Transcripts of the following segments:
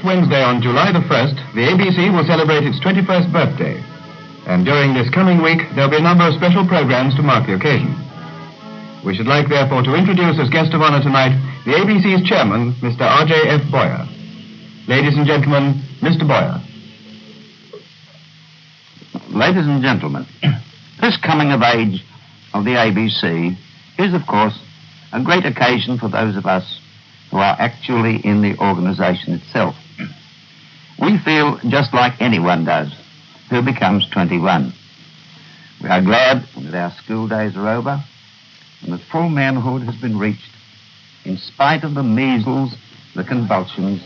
Wednesday on July the 1st, the ABC will celebrate its 21st birthday. And during this coming week, there'll be a number of special programs to mark the occasion. We should like, therefore, to introduce as guest of honor tonight the ABC's chairman, Mr. R.J.F. Boyer. Ladies and gentlemen, Mr. Boyer. Ladies and gentlemen, this coming of age of the ABC is, of course, a great occasion for those of us who are actually in the organization itself. We feel just like anyone does who becomes 21. We are glad that our school days are over and that full manhood has been reached in spite of the measles, the convulsions,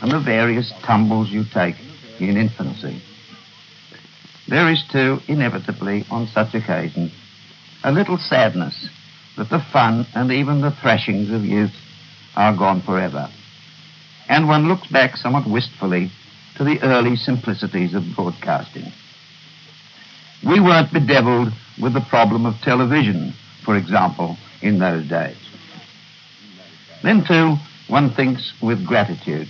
and the various tumbles you take in infancy. There is, too, inevitably, on such occasions, a little sadness that the fun and even the thrashings of youth are gone forever. And one looks back somewhat wistfully to the early simplicities of broadcasting. We weren't bedeviled with the problem of television, for example, in those days. Then, too, one thinks with gratitude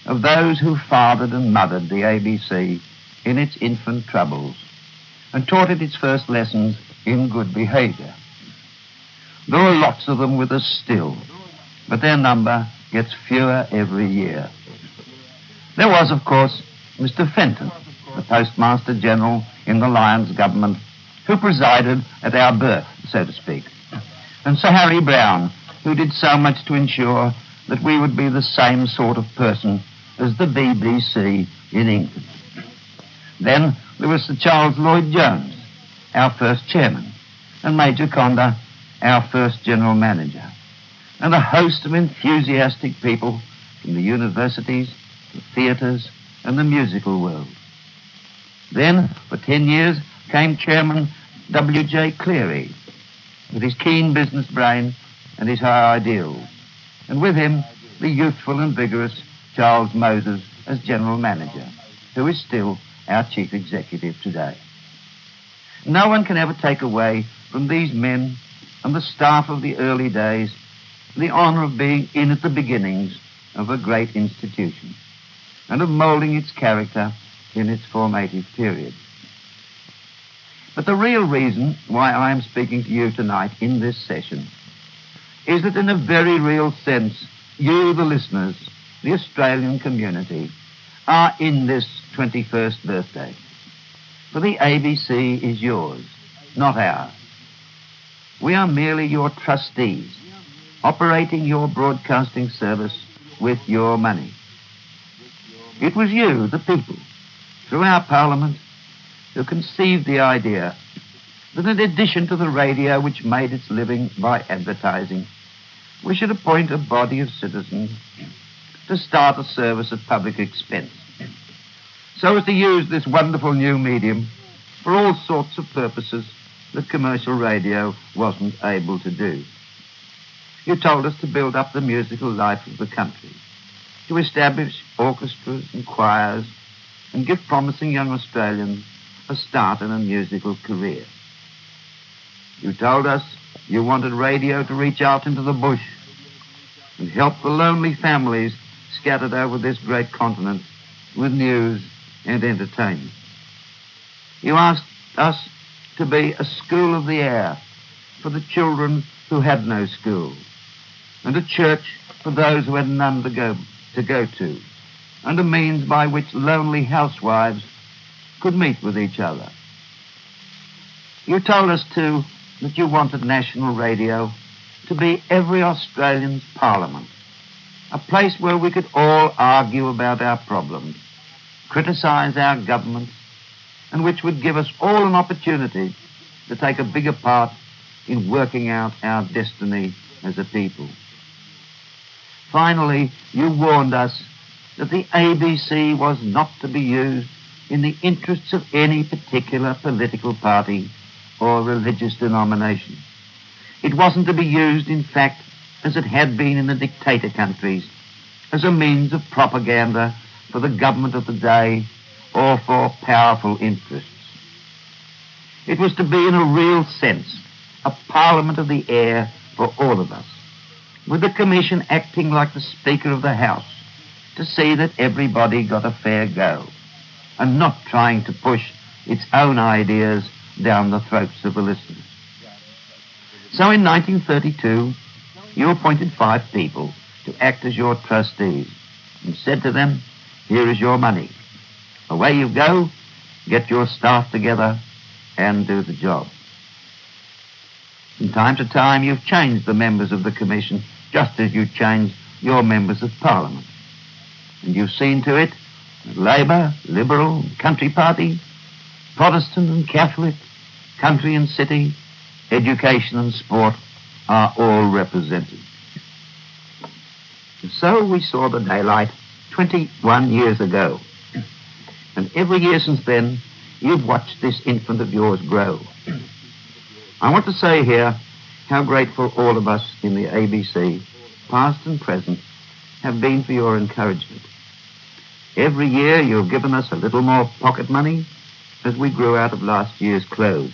of those who fathered and mothered the ABC in its infant troubles and taught it its first lessons in good behavior. There are lots of them with us still, but their number gets fewer every year. There was, of course, Mr. Fenton, the Postmaster General in the Lyons government, who presided at our birth, so to speak, and Sir Harry Brown, who did so much to ensure that we would be the same sort of person as the BBC in England. Then there was Sir Charles Lloyd Jones, our first chairman, and Major Conda, our first general manager, and a host of enthusiastic people from the universities, the theatres, and the musical world. Then, for 10 years, came Chairman W.J. Cleary, with his keen business brain and his high ideals, and with him, the youthful and vigorous Charles Moses as general manager, who is still our chief executive today. No one can ever take away from these men and the staff of the early days the honor of being in at the beginnings of a great institution and of molding its character in its formative period. But the real reason why I am speaking to you tonight in this session is that in a very real sense, you, the listeners, the Australian community, are in this 21st birthday. For the ABC is yours, not ours. We are merely your trustees, operating your broadcasting service with your money. It was you, the people, through our Parliament, who conceived the idea that in addition to the radio which made its living by advertising, we should appoint a body of citizens to start a service at public expense, so as to use this wonderful new medium for all sorts of purposes that commercial radio wasn't able to do. You told us to build up the musical life of the country, to establish orchestras and choirs, and give promising young Australians a start in a musical career. You told us you wanted radio to reach out into the bush and help the lonely families scattered over this great continent with news and entertainment. You asked us to be a school of the air for the children who had no school, and a church for those who had none to go to, and a means by which lonely housewives could meet with each other. You told us, too, that you wanted national radio to be every Australian's parliament, a place where we could all argue about our problems, criticise our governments, and which would give us all an opportunity to take a bigger part in working out our destiny as a people. Finally, you warned us that the ABC was not to be used in the interests of any particular political party or religious denomination. It wasn't to be used, in fact, as it had been in the dictator countries, as a means of propaganda for the government of the day or for powerful interests. It was to be, in a real sense, a parliament of the air for all of us, with the Commission acting like the Speaker of the House to see that everybody got a fair go and not trying to push its own ideas down the throats of the listeners. So in 1932, you appointed 5 people to act as your trustees and said to them, here is your money. Away you go, get your staff together and do the job. From time to time, you've changed the members of the commission just as you changed your members of parliament. And you've seen to it that Labour, Liberal, and Country Party, Protestant and Catholic, country and city, education and sport are all represented. And so we saw the daylight 21 years ago. And every year since then, you've watched this infant of yours grow. I want to say here how grateful all of us in the ABC, past and present, have been for your encouragement. Every year you've given us a little more pocket money as we grew out of last year's clothes.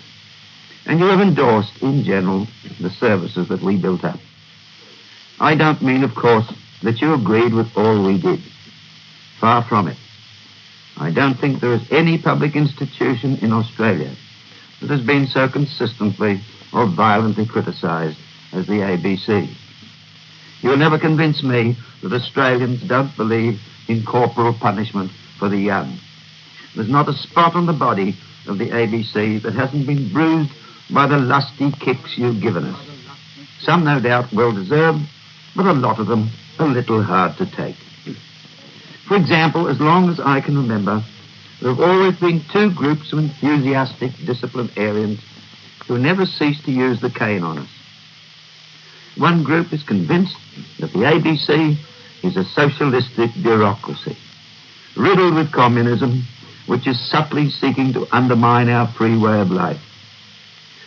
And you have endorsed, in general, the services that we built up. I don't mean, of course, that you agreed with all we did. Far from it. I don't think there is any public institution in Australia that has been so consistently or violently criticised as the ABC. You'll never convince me that Australians don't believe in corporal punishment for the young. There's not a spot on the body of the ABC that hasn't been bruised by the lusty kicks you've given us. Some, no doubt, well-deserved, but a lot of them a little hard to take. For example, as long as I can remember, there have always been 2 groups of enthusiastic disciplinarians who never cease to use the cane on us. One group is convinced that the ABC is a socialistic bureaucracy, riddled with communism, which is subtly seeking to undermine our free way of life.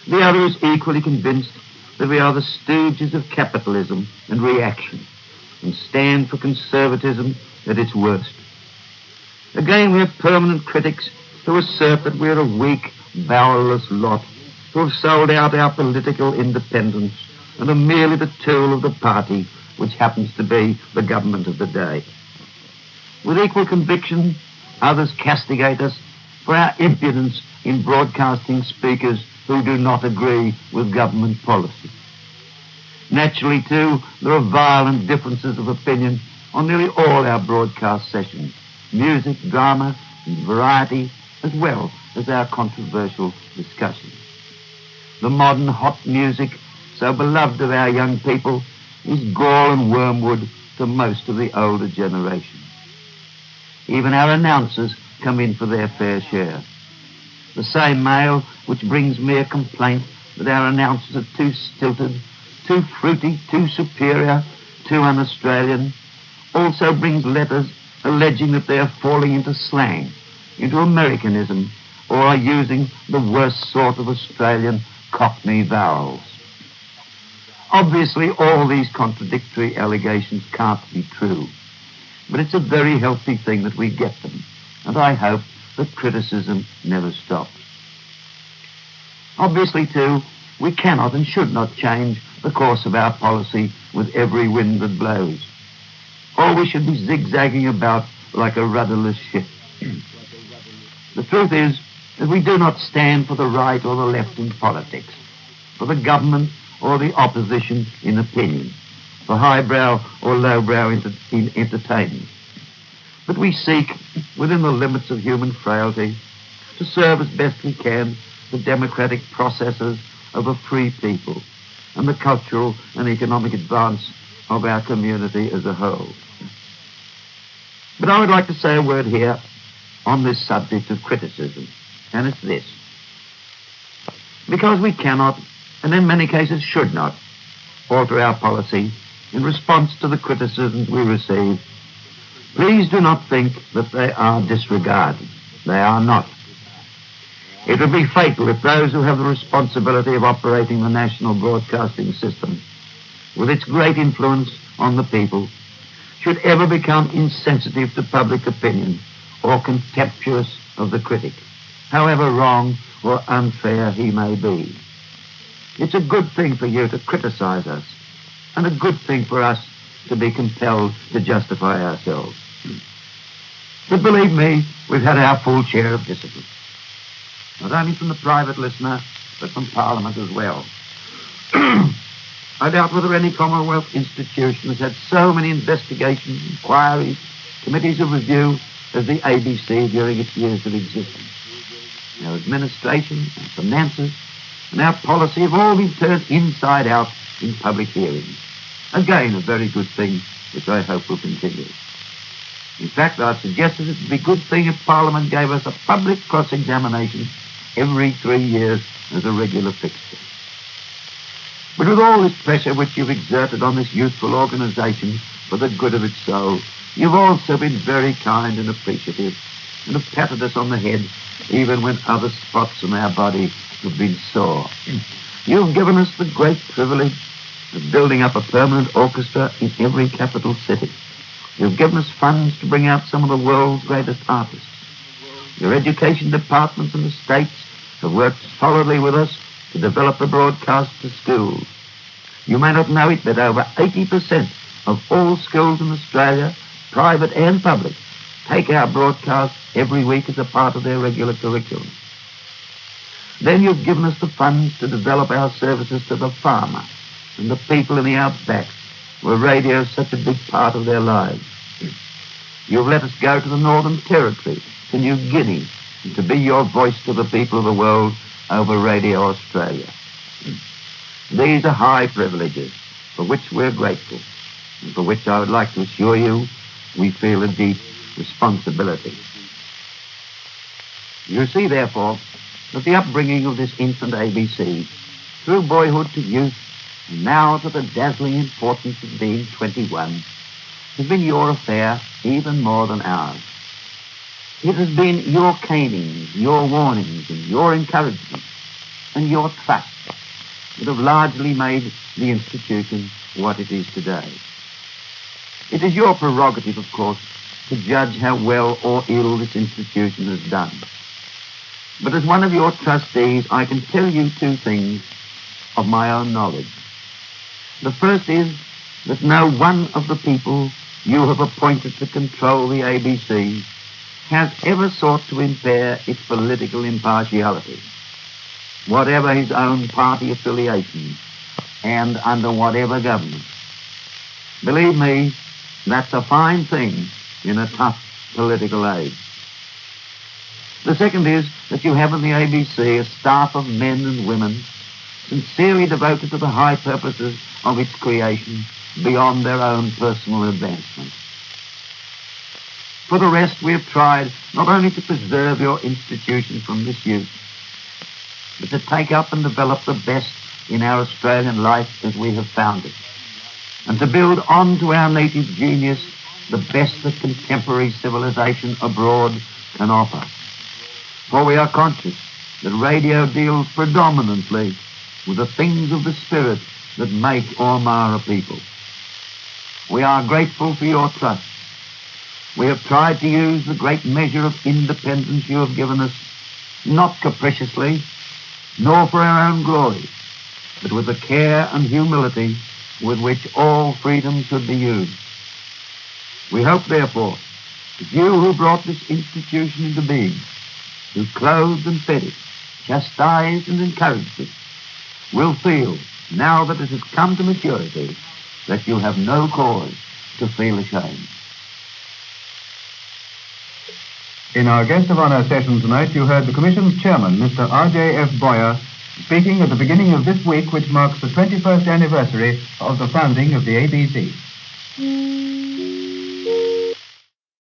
The other is equally convinced that we are the stooges of capitalism and reaction and stand for conservatism at its worst. Again, we have permanent critics who assert that we are a weak, bowelless lot who have sold out our political independence and are merely the tool of the party which happens to be the government of the day. With equal conviction, others castigate us for our impudence in broadcasting speakers who do not agree with government policy. Naturally, too, there are violent differences of opinion on nearly all our broadcast sessions, music, drama, and variety, as well as our controversial discussions. The modern hot music, so beloved of our young people, is gall and wormwood to most of the older generation. Even our announcers come in for their fair share. The same mail which brings mere complaint that our announcers are too stilted, too fruity, too superior, too un-Australian, also brings letters alleging that they are falling into slang, into Americanism, or are using the worst sort of Australian Cockney vowels. Obviously, all these contradictory allegations can't be true, but it's a very healthy thing that we get them, and I hope that criticism never stops. Obviously, too, we cannot and should not change the course of our policy with every wind that blows, or we should be zigzagging about like a rudderless ship. The truth is that we do not stand for the right or the left in politics, for the government or the opposition in opinion, for highbrow or lowbrow in entertainment. But we seek, within the limits of human frailty, to serve as best we can the democratic processes of a free people and the cultural and economic advance of our community as a whole. But I would like to say a word here on this subject of criticism, and it's this. Because we cannot, and in many cases should not, alter our policy in response to the criticisms we receive, please do not think that they are disregarded. They are not. It would be fatal if those who have the responsibility of operating the national broadcasting system, with its great influence on the people, should ever become insensitive to public opinion or contemptuous of the critic, however wrong or unfair he may be. It's a good thing for you to criticize us, and a good thing for us to be compelled to justify ourselves. But believe me, we've had our full share of discipline. Not only from the private listener, but from Parliament as well. I doubt whether any Commonwealth institution has had so many investigations, inquiries, committees of review as the ABC during its years of existence. Our administration, our finances, and our policy have all been turned inside out in public hearings. Again, a very good thing, which I hope will continue. In fact, I've suggested it would be a good thing if Parliament gave us a public cross-examination every 3 years as a regular fixture. But with all this pressure which you've exerted on this youthful organisation for the good of its soul, you've also been very kind and appreciative and have patted us on the head even when other spots in our body have been sore. You've given us the great privilege of building up a permanent orchestra in every capital city. You've given us funds to bring out some of the world's greatest artists. Your education departments and the states have worked solidly with us to develop the broadcast to schools. You may not know it, but over 80% of all schools in Australia, private and public, take our broadcast every week as a part of their regular curriculum. Then you've given us the funds to develop our services to the farmer and the people in the outback, where radio is such a big part of their lives. You've let us go to the Northern Territory, to New Guinea, and to be your voice to the people of the world over Radio Australia. These are high privileges for which we're grateful, and for which I would like to assure you we feel a deep responsibility. You see, therefore, that the upbringing of this infant ABC, through boyhood to youth, and now to the dazzling importance of being 21, has been your affair even more than ours. It has been your canings, your warnings, and your encouragement, and your trust that have largely made the institution what it is today. It is your prerogative, of course, to judge how well or ill this institution has done. But as one of your trustees, I can tell you two things of my own knowledge. The first is that no one of the people you have appointed to control the ABC has ever sought to impair its political impartiality, whatever his own party affiliation and under whatever government. Believe me, that's a fine thing in a tough political age. The second is that you have in the ABC a staff of men and women sincerely devoted to the high purposes of its creation beyond their own personal advancement. For the rest, we have tried not only to preserve your institution from misuse, but to take up and develop the best in our Australian life as we have found it, and to build on to our native genius the best that contemporary civilization abroad can offer. For we are conscious that radio deals predominantly with the things of the spirit that make or mar a people. We are grateful for your trust. We have tried to use the great measure of independence you have given us, not capriciously, nor for our own glory, but with the care and humility with which all freedom should be used. We hope, therefore, that you who brought this institution into being, who clothed and fed it, chastised and encouraged it, will feel, now that it has come to maturity, that you have no cause to feel ashamed. In our guest of honour session tonight, you heard the Commission's chairman, Mr. R.J.F. Boyer, speaking at the beginning of this week, which marks the 21st anniversary of the founding of the ABC.